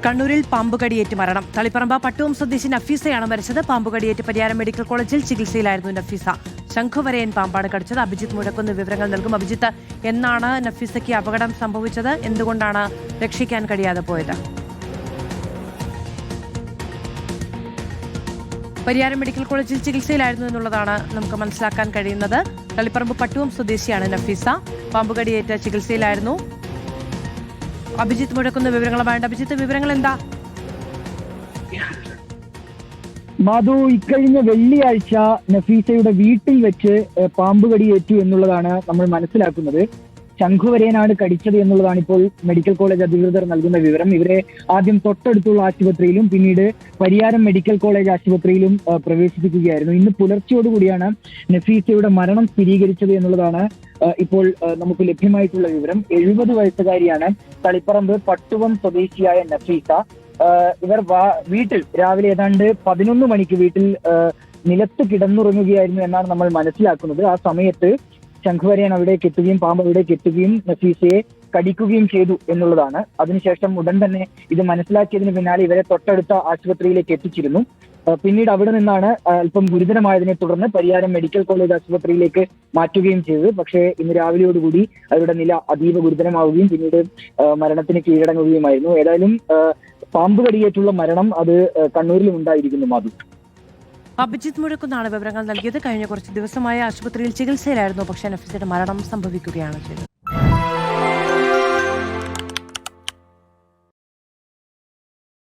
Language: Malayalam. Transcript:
കണ്ണൂരിൽ പാമ്പുകടിയേറ്റ് മരണം. തളിപ്പറമ്പ് പട്ടുവം സ്വദേശി നഫീസയാണ് മരിച്ചത്. പാമ്പുകടിയേറ്റ് പരിയാരം മെഡിക്കൽ കോളേജിൽ ചികിത്സയിലായിരുന്നു നഫീസ. ശംഖുവരയൻ പാമ്പാണ് കടിച്ചത്. അഭിജിത്ത് മുഴക്കുന്ന് വിവരങ്ങൾ നൽകും. അഭിജിത്ത്, എന്നാണ് നഫീസയ്ക്ക് അപകടം സംഭവിച്ചത്? എന്തുകൊണ്ടാണ് രക്ഷിക്കാൻ കഴിയാതെ പോയത്? പരിയാരം മെഡിക്കൽ കോളേജിൽ ചികിത്സയിലായിരുന്നു എന്നുള്ളതാണ് നമുക്ക് മനസ്സിലാക്കാൻ കഴിയുന്നത്. തളിപ്പറമ്പ് പട്ടുവം സ്വദേശിയാണ് നഫീസ. പാമ്പുകടിയേറ്റ് ചികിത്സയിലായിരുന്നു. അഭിജിത്ത് മുഴക്കുന്ന വിവരങ്ങളുമായിട്ട്. അഭിജിത്ത്, വിവരങ്ങൾ എന്താ? മാധു, ഇക്കഴിഞ്ഞ വെള്ളിയാഴ്ച നഫീസയുടെ വീട്ടിൽ വെച്ച് പാമ്പ് കടിയേറ്റു എന്നുള്ളതാണ് നമ്മൾ മനസ്സിലാക്കുന്നത്. ശംഖുവരയനാണ് കടിച്ചത് എന്നുള്ളതാണ് ഇപ്പോൾ മെഡിക്കൽ കോളേജ് അധികൃതർ നൽകുന്ന വിവരം. ഇവരെ ആദ്യം തൊട്ടടുത്തുള്ള ആശുപത്രിയിലും പിന്നീട് പരിയാരം മെഡിക്കൽ കോളേജ് ആശുപത്രിയിലും പ്രവേശിപ്പിക്കുകയായിരുന്നു. ഇന്ന് പുലർച്ചയോടുകൂടിയാണ് നഫീസയുടെ മരണം സ്ഥിരീകരിച്ചത് എന്നുള്ളതാണ് ഇപ്പോൾ നമുക്ക് ലഭ്യമായിട്ടുള്ള വിവരം. 70 വയസ്സുകാരിയാണ് തളിപ്പറമ്പ് പട്ടുവം സ്വദേശിയായ നഫീസ. ഇവർ വീട്ടിൽ രാവിലെ ഏതാണ്ട് 11 മണിക്ക് വീട്ടിൽ നിലത്ത് കിടന്നുറങ്ങുകയായിരുന്നു എന്നാണ് നമ്മൾ മനസ്സിലാക്കുന്നത്. ആ സമയത്ത് ശംഖുവരയൻ അവിടേക്ക് എത്തുകയും പാമ്പ് അവിടേക്ക് എത്തുകയും നഫീസയെ കടിക്കുകയും ചെയ്തു എന്നുള്ളതാണ്. അതിനുശേഷം ഉടൻ തന്നെ ഇത് മനസ്സിലാക്കിയതിന് പിന്നാലെ ഇവരെ തൊട്ടടുത്ത ആശുപത്രിയിലേക്ക് എത്തിച്ചിരുന്നു. പിന്നീട് അവിടെ നിന്നാണ് അല്പം ഗുരുതരമായതിനെ തുടർന്ന് പരിയാരം മെഡിക്കൽ കോളേജ് ആശുപത്രിയിലേക്ക് മാറ്റുകയും ചെയ്തത്. പക്ഷേ ഇന്ന് രാവിലെയോടുകൂടി അവരുടെ നില അതീവ ഗുരുതരമാവുകയും പിന്നീട് മരണത്തിന് കീഴടങ്ങുകയുമായിരുന്നു. ഏതായാലും പാമ്പ് കടിയേറ്റുള്ള മരണം അത് കണ്ണൂരിലും ഉണ്ടായിരിക്കുന്നു. മാധു, അഭിജിത്ത് മുഴക്കുന്നാണ് വിവരങ്ങൾ നൽകിയത്. കഴിഞ്ഞ കുറച്ച് ദിവസമായ ആശുപത്രിയിൽ ചികിത്സയിലായിരുന്നു. പക്ഷേ നഫീസയുടെ മരണം സംഭവിക്കുകയാണ് ചെയ്തത്.